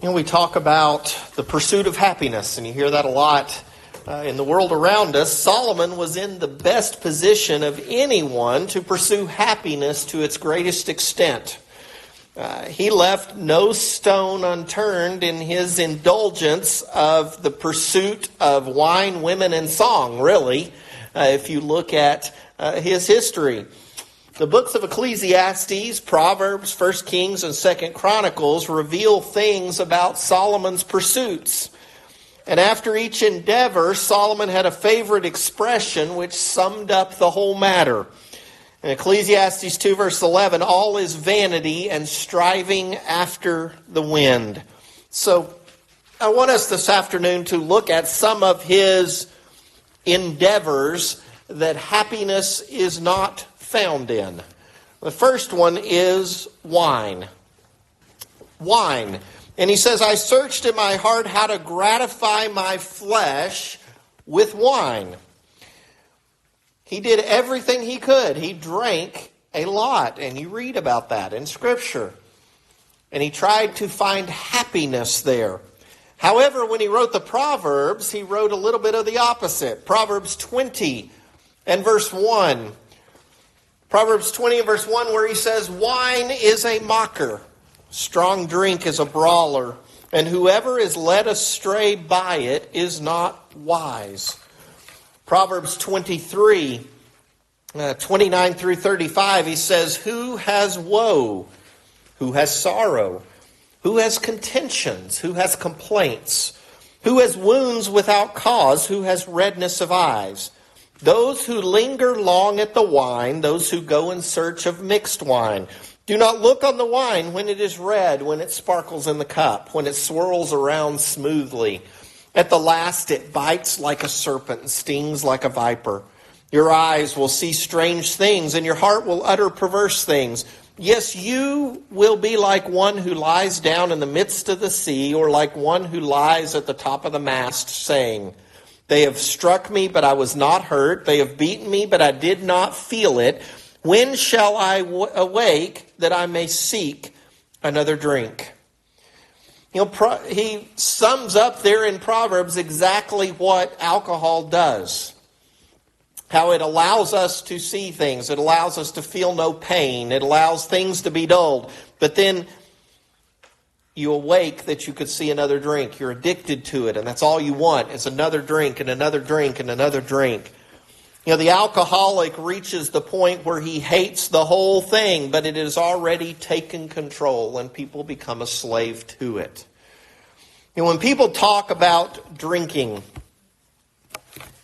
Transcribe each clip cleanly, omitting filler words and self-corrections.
We talk about the pursuit of happiness, and you hear that a lot in the world around us. Solomon was in the best position of anyone to pursue happiness to its greatest extent. He left no stone unturned in his indulgence of the pursuit of wine, women, and song, really, if you look at his history. The books of Ecclesiastes, Proverbs, 1 Kings, and 2 Chronicles reveal things about Solomon's pursuits. And after each endeavor, Solomon had a favorite expression which summed up the whole matter. In Ecclesiastes 2 verse 11, all is vanity and striving after the wind. So I want us this afternoon to look at some of his endeavors that happiness is not found in. The first one is wine. Wine. And he says, I searched in my heart how to gratify my flesh with wine. He did everything he could. He drank a lot, and you read about that in Scripture. And he tried to find happiness there. However, when he wrote the Proverbs, he wrote a little bit of the opposite. Proverbs 20 and verse 1. Proverbs 20 and verse 1, where he says, wine is a mocker, strong drink is a brawler, and whoever is led astray by it is not wise. Proverbs 23, 29 through 35, he says, who has woe? Who has sorrow? Who has contentions? Who has complaints? Who has wounds without cause? Who has redness of eyes? Those who linger long at the wine, those who go in search of mixed wine. Do not look on the wine when it is red, when it sparkles in the cup, when it swirls around smoothly. At the last it bites like a serpent and stings like a viper. Your eyes will see strange things, and your heart will utter perverse things. Yes, you will be like one who lies down in the midst of the sea, or like one who lies at the top of the mast, saying, they have struck me, but I was not hurt. They have beaten me, but I did not feel it. When shall I awake that I may seek another drink? He sums up there in Proverbs exactly what alcohol does. How it allows us to see things. It allows us to feel no pain. It allows things to be dulled. But then you awake that you could see another drink. You're addicted to it, and that's all you want is another drink and another drink and another drink. The alcoholic reaches the point where he hates the whole thing, but it has already taken control, and people become a slave to it. When people talk about drinking,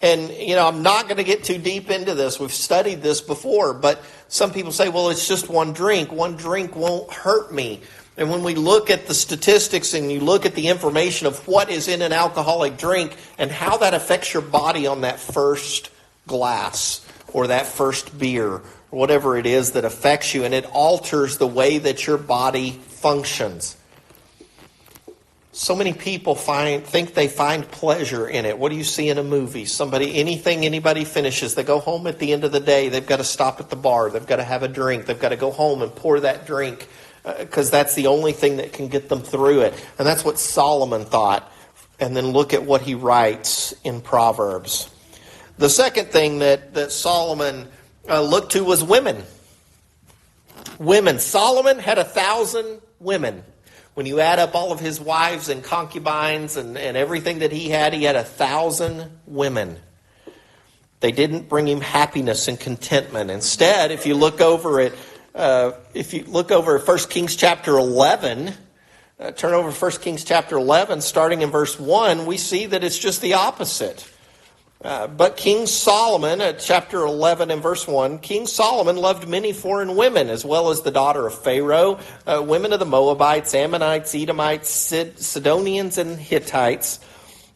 and I'm not going to get too deep into this. We've studied this before, but some people say, well, it's just one drink. One drink won't hurt me. And when we look at the statistics and you look at the information of what is in an alcoholic drink and how that affects your body on that first glass or that first beer or whatever it is that affects you, and it alters the way that your body functions. So many people think they find pleasure in it. What do you see in a movie? Anything anybody finishes, they go home at the end of the day, they've got to stop at the bar, they've got to have a drink, they've got to go home and pour that drink because that's the only thing that can get them through it. And that's what Solomon thought. And then look at what he writes in Proverbs. The second thing that Solomon looked to was women. Women. Solomon had 1,000 women. When you add up all of his wives and concubines and everything that he had 1,000 women. They didn't bring him happiness and contentment. Instead, if you look over at 1 Kings chapter 11, turn over to 1 Kings chapter 11, starting in verse 1, we see that it's just the opposite. But King Solomon, at chapter 11 and verse 1, King Solomon loved many foreign women, as well as the daughter of Pharaoh, women of the Moabites, Ammonites, Edomites, Sidonians, and Hittites.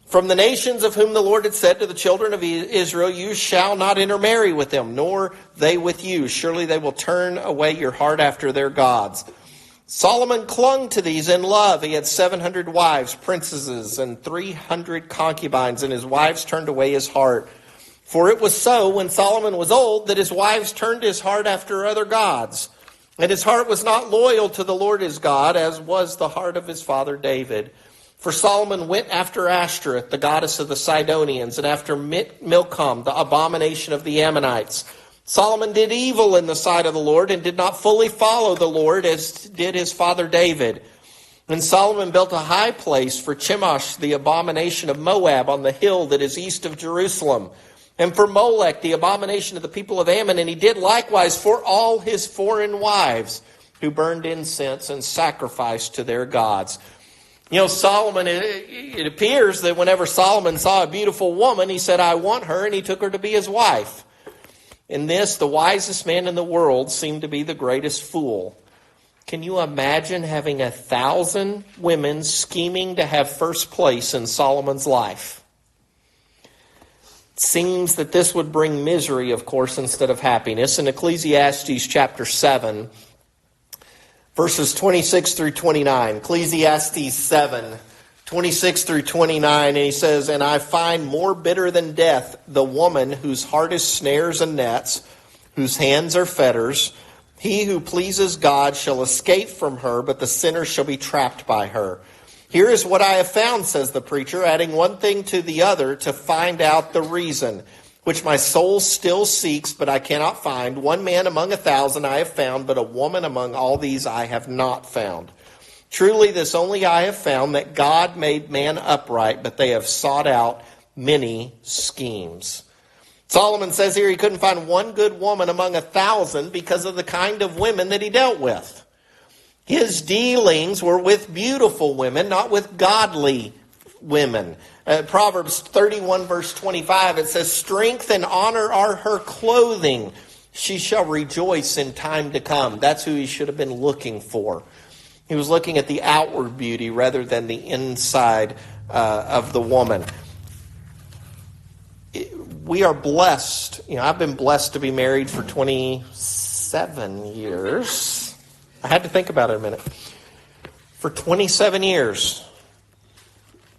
From the nations of whom the Lord had said to the children of Israel, you shall not intermarry with them, nor they with you. Surely they will turn away your heart after their gods. Solomon clung to these in love. He had 700 wives, princesses, and 300 concubines, and his wives turned away his heart. For it was so when Solomon was old that his wives turned his heart after other gods. And his heart was not loyal to the Lord his God, as was the heart of his father David. For Solomon went after Ashtoreth, the goddess of the Sidonians, and after Milcom, the abomination of the Ammonites. Solomon did evil in the sight of the Lord, and did not fully follow the Lord, as did his father David. And Solomon built a high place for Chemosh, the abomination of Moab, on the hill that is east of Jerusalem. And for Molech, the abomination of the people of Ammon. And he did likewise for all his foreign wives, who burned incense and sacrificed to their gods. You know, Solomon, it appears that whenever Solomon saw a beautiful woman, he said, I want her, and he took her to be his wife. In this, the wisest man in the world seemed to be the greatest fool. Can you imagine having 1,000 women scheming to have first place in Solomon's life? It seems that this would bring misery, of course, instead of happiness. In Ecclesiastes chapter 7, verses 26 through 29. Ecclesiastes 7, 26 through 29. And he says, And I find more bitter than death the woman whose heart is snares and nets, whose hands are fetters. He who pleases God shall escape from her, but the sinner shall be trapped by her. Here is what I have found, says the preacher, adding one thing to the other to find out the reason, which my soul still seeks, but I cannot find. One man among 1,000 I have found, but a woman among all these I have not found. Truly this only I have found, that God made man upright, but they have sought out many schemes. Solomon says here he couldn't find one good woman among 1,000 because of the kind of women that he dealt with. His dealings were with beautiful women, not with godly women. Proverbs 31 verse 25, it says, Strength and honor are her clothing. She shall rejoice in time to come. That's who he should have been looking for. He was looking at the outward beauty rather than the inside of the woman. We are blessed. You know, I've been blessed to be married for 27 years. I had to think about it a minute. For 27 years.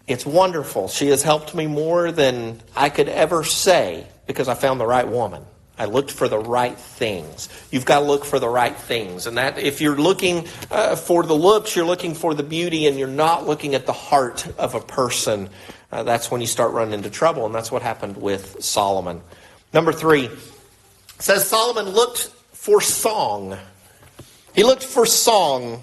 It's wonderful. She has helped me more than I could ever say because I found the right woman. I looked for the right things. You've got to look for the right things. And that if you're looking for the looks, you're looking for the beauty, and you're not looking at the heart of a person, that's when you start running into trouble. And that's what happened with Solomon. Number 3, it says Solomon looked for song. He looked for song.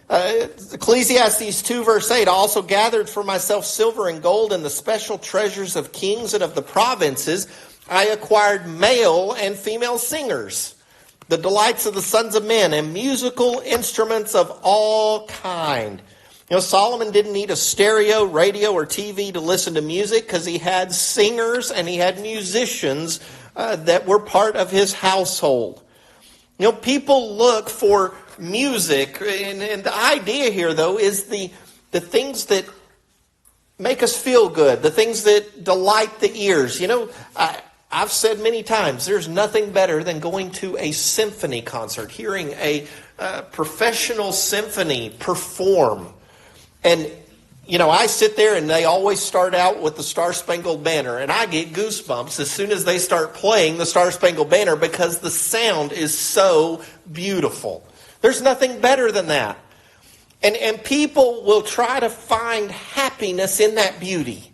Ecclesiastes 2 verse 8, I also gathered for myself silver and gold and the special treasures of kings and of the provinces. I acquired male and female singers, the delights of the sons of men, and musical instruments of all kind. You know, Solomon didn't need a stereo, radio, or TV to listen to music because he had singers and he had musicians that were part of his household. You know, people look for music, and the idea here, though, is the things that make us feel good, the things that delight the ears. You know, I've said many times, there's nothing better than going to a symphony concert, hearing a professional symphony perform. And, you know, I sit there and they always start out with the Star-Spangled Banner, and I get goosebumps as soon as they start playing the Star-Spangled Banner because the sound is so beautiful. There's nothing better than that. And people will try to find happiness in that beauty.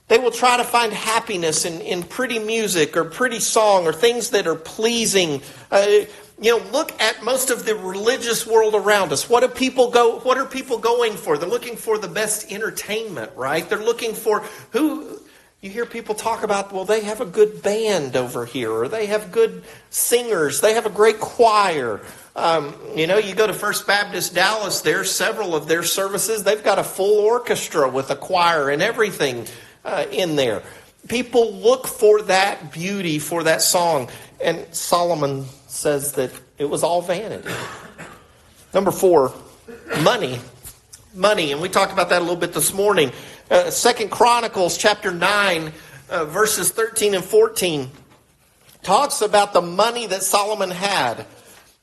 They will try to find happiness in pretty music or pretty song or things that are pleasing. You know, look at most of the religious world around us. What are people going for? They're looking for the best entertainment, right? They're looking for who. You hear people talk about, well, they have a good band over here, or they have good singers, they have a great choir. You know, you go to First Baptist Dallas, there's several of their services. They've got a full orchestra with a choir and everything in there. People look for that beauty, for that song. And Solomon says that it was all vanity. Number 4, money. Money, and we talked about that a little bit this morning. 2 Chronicles chapter 9, verses 13 and 14 talks about the money that Solomon had.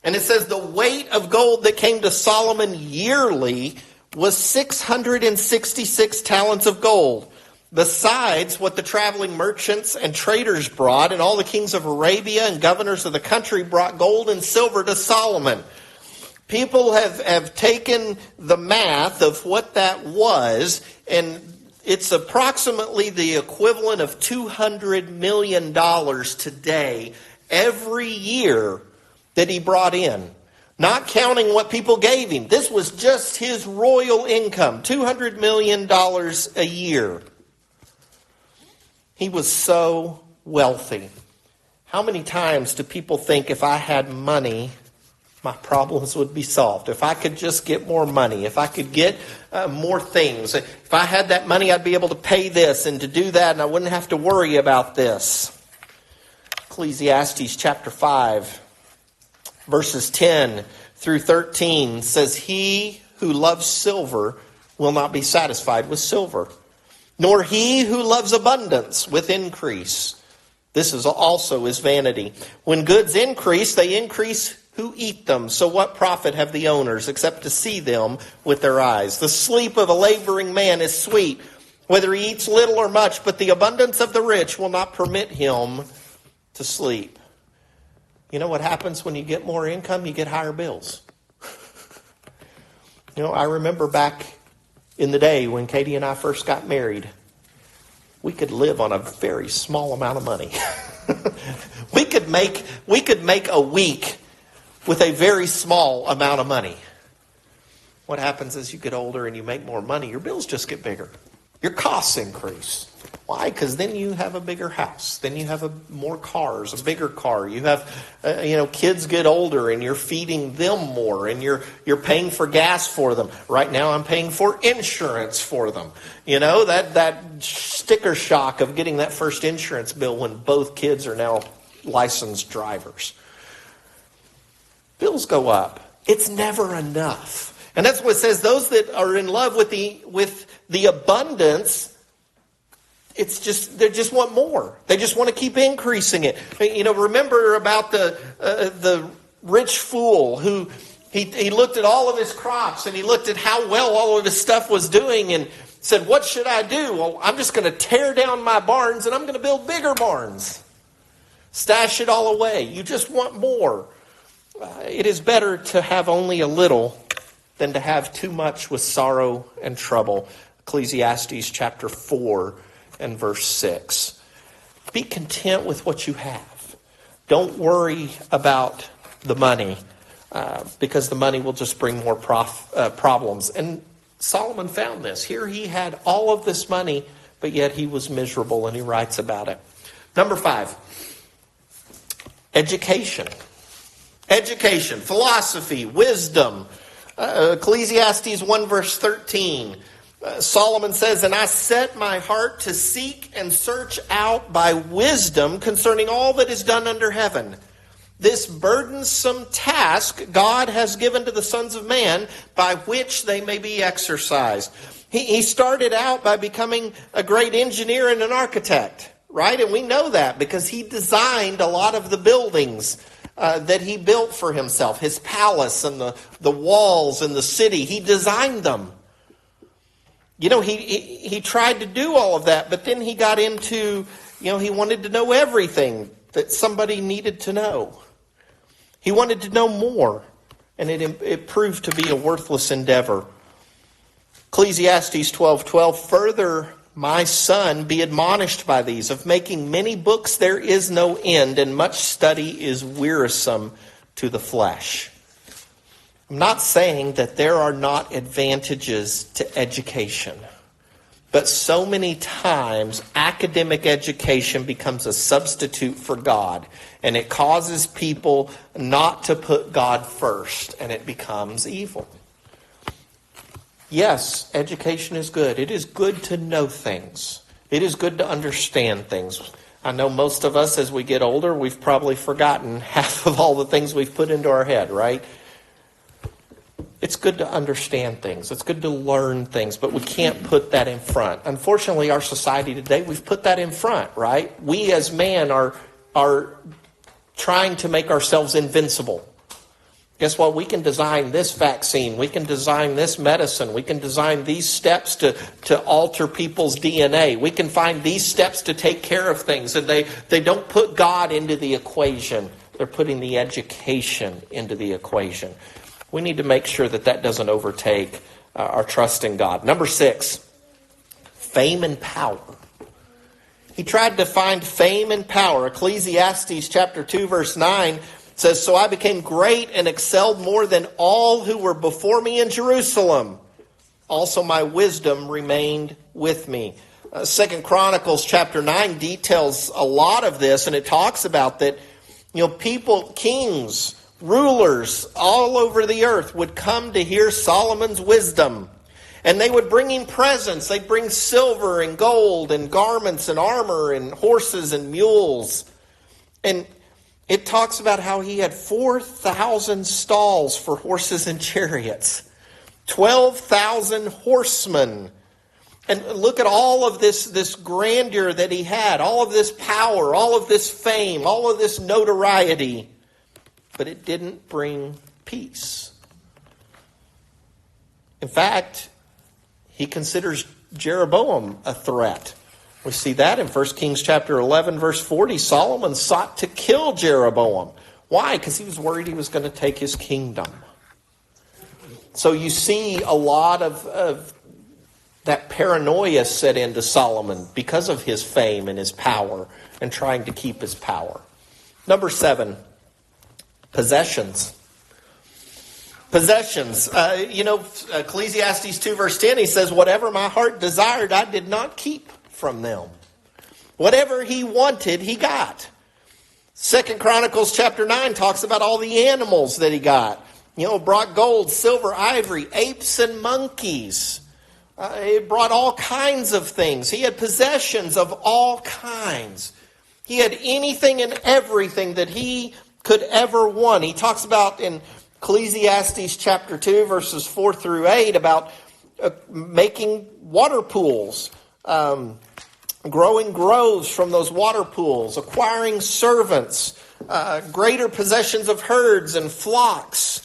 And it says the weight of gold that came to Solomon yearly was 666 talents of gold, besides what the traveling merchants and traders brought, and all the kings of Arabia and governors of the country brought gold and silver to Solomon. People have taken the math of what that was, and it's approximately the equivalent of $200 million today every year that he brought in. Not counting what people gave him. This was just his royal income, $200 million a year. He was so wealthy. How many times do people think if I had money, my problems would be solved? If I could just get more money, if I could get more things, if I had that money, I'd be able to pay this and to do that, and I wouldn't have to worry about this. Ecclesiastes chapter 5, verses 10 through 13 says, "He who loves silver will not be satisfied with silver, nor he who loves abundance with increase. This is also is vanity. When goods increase, they increase who eat them. So what profit have the owners except to see them with their eyes? The sleep of a laboring man is sweet, whether he eats little or much, but the abundance of the rich will not permit him to sleep." You know what happens when you get more income? You get higher bills. I remember back in the day when Katie and I first got married, we could live on a very small amount of money. We could make a week with a very small amount of money. What happens as you get older and you make more money? Your bills just get bigger. Your costs increase. Why? Because then you have a bigger house. Then you have more cars, a bigger car. You have, kids get older and you're feeding them more and you're paying for gas for them. Right now I'm paying for insurance for them. That sticker shock of getting that first insurance bill when both kids are now licensed drivers. Bills go up. It's never enough. And that's what it says. Those that are in love with the abundance, they just want more. They just want to keep increasing it. Remember about the rich fool who he looked at all of his crops and he looked at how well all of his stuff was doing and said, "What should I do?" "Well, I'm just going to tear down my barns and I'm going to build bigger barns. Stash it all away." You just want more. It is better to have only a little than to have too much with sorrow and trouble. Ecclesiastes chapter 4 and verse 6. Be content with what you have. Don't worry about the money because the money will just bring more problems. And Solomon found this. Here he had all of this money, but yet he was miserable, and he writes about it. Number 5, education. Education, philosophy, wisdom. Ecclesiastes 1 verse 13. Solomon says, "And I set my heart to seek and search out by wisdom concerning all that is done under heaven. This burdensome task God has given to the sons of man by which they may be exercised." He started out by becoming a great engineer and an architect, right? And we know that because he designed a lot of the buildings that he built for himself. His palace and the walls and the city, he designed them. He tried to do all of that, but then he got into, he wanted to know everything that somebody needed to know. He wanted to know more, and it proved to be a worthless endeavor. Ecclesiastes 12:12, "Further, my son, be admonished by these. Of making many books there is no end, and much study is wearisome to the flesh." I'm not saying that there are not advantages to education, but so many times academic education becomes a substitute for God, and it causes people not to put God first, and it becomes evil. Yes, education is good. It is good to know things. It is good to understand things. I know most of us, as we get older, we've probably forgotten half of all the things we've put into our head, right? It's good to understand things. It's good to learn things, but we can't put that in front. Unfortunately, our society today, we've put that in front, right? We as man are trying to make ourselves invincible. Guess what? We can design this vaccine. We can design this medicine. We can design these steps to alter people's DNA. We can find these steps to take care of things. And they don't put God into the equation. They're putting the education into the equation. We need to make sure that that doesn't overtake our trust in God. Number 6, fame and power. He tried to find fame and power. Ecclesiastes chapter 2, verse 9 says, "So I became great and excelled more than all who were before me in Jerusalem. Also my wisdom remained with me." 2 Chronicles chapter 9 details a lot of this, and it talks about that, people, kings, rulers all over the earth would come to hear Solomon's wisdom. And they would bring him presents. They'd bring silver and gold and garments and armor and horses and mules. And it talks about how he had 4,000 stalls for horses and chariots, 12,000 horsemen. And look at all of this grandeur that he had, all of this power, all of this fame, all of this notoriety. But it didn't bring peace. In fact, he considers Jeroboam a threat. We see that in 1 Kings chapter 11, verse 40. Solomon sought to kill Jeroboam. Why? Because he was worried he was going to take his kingdom. So you see a lot of that paranoia set into Solomon because of his fame and his power and trying to keep his power. Number 7, possessions. Possessions. Ecclesiastes 2 verse 10, he says, "Whatever my heart desired, I did not keep from them." Whatever he wanted, he got. 2 Chronicles chapter 9 talks about all the animals that he got. Brought gold, silver, ivory, apes and monkeys. He brought all kinds of things. He had possessions of all kinds. He had anything and everything that he could ever want. He talks about in Ecclesiastes chapter 2, verses 4 through 8, about making water pools, growing groves from those water pools, acquiring servants, greater possessions of herds and flocks,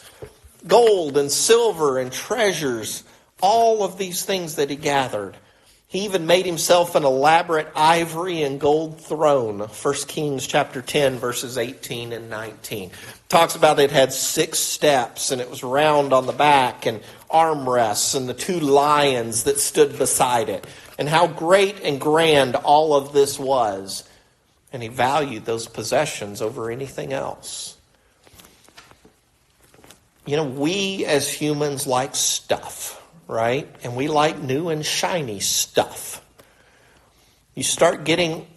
gold and silver and treasures, all of these things that he gathered. He even made himself an elaborate ivory and gold throne. 1 Kings chapter 10, verses 18 and 19. Talks about it had 6 steps, and it was round on the back, and armrests, and the 2 lions that stood beside it. And how great and grand all of this was. And he valued those possessions over anything else. We as humans like stuff, right? And we like new and shiny stuff. You start getting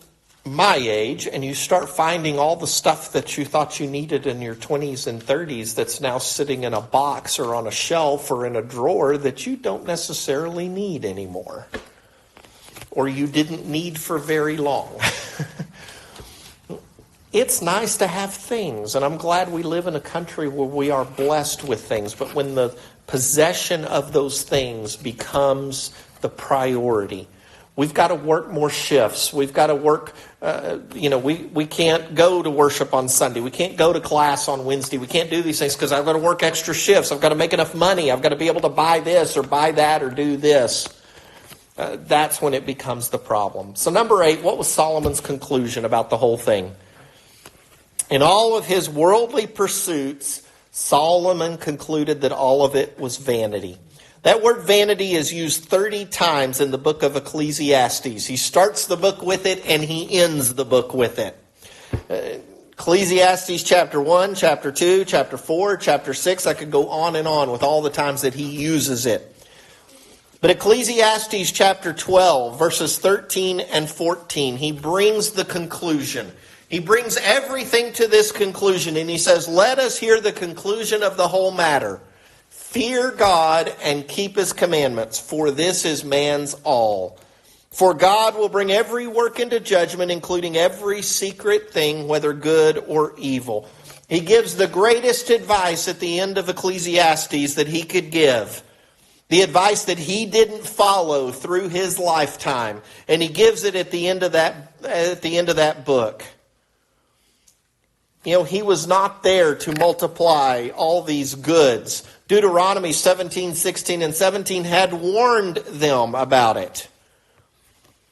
my age and you start finding all the stuff that you thought you needed in your 20s and 30s that's now sitting in a box or on a shelf or in a drawer that you don't necessarily need anymore. Or you didn't need for very long. It's nice to have things, and I'm glad we live in a country where we are blessed with things. But when the possession of those things becomes the priority, we've got to work more shifts. We've got to work, we can't go to worship on Sunday. We can't go to class on Wednesday. We can't do these things because I've got to work extra shifts. I've got to make enough money. I've got to be able to buy this or buy that or do this. That's when it becomes the problem. So number 8, what was Solomon's conclusion about the whole thing? In all of his worldly pursuits, Solomon concluded that all of it was vanity. That word vanity is used 30 times in the book of Ecclesiastes. He starts the book with it and he ends the book with it. Ecclesiastes chapter 1, chapter 2, chapter 4, chapter 6. I could go on and on with all the times that he uses it. But Ecclesiastes chapter 12, verses 13 and 14, he brings the conclusion. He brings everything to this conclusion, and he says, "Let us hear the conclusion of the whole matter. Fear God and keep his commandments, for this is man's all. For God will bring every work into judgment, including every secret thing, whether good or evil." He gives the greatest advice at the end of Ecclesiastes that he could give. The advice that he didn't follow through his lifetime. And he gives it at the end of that book. He was not there to multiply all these goods. Deuteronomy 17, 16, and 17 had warned them about it.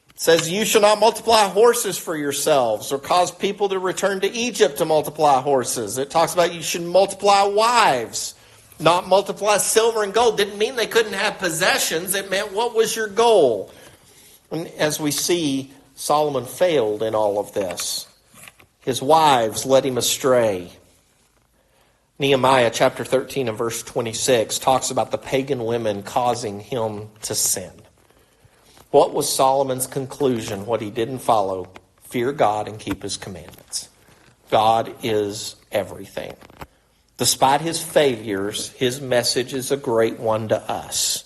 It says, "You shall not multiply horses for yourselves or cause people to return to Egypt to multiply horses." It talks about you should multiply wives not multiply silver and gold didn't mean they couldn't have possessions. It meant, what was your goal? And as we see, Solomon failed in all of this. His wives led him astray. Nehemiah chapter 13 and verse 26 talks about the pagan women causing him to sin. What was Solomon's conclusion? What he didn't follow? Fear God and keep his commandments. God is everything. Despite his failures, his message is a great one to us.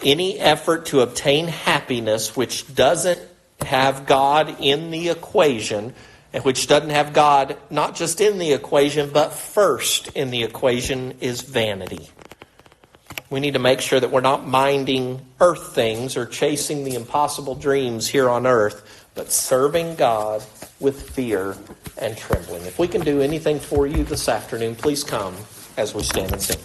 Any effort to obtain happiness which doesn't have God in the equation, and which doesn't have God not just in the equation, but first in the equation, is vanity. We need to make sure that we're not minding earth things or chasing the impossible dreams here on earth, but serving God with fear and trembling. If we can do anything for you this afternoon, please come as we stand and sing.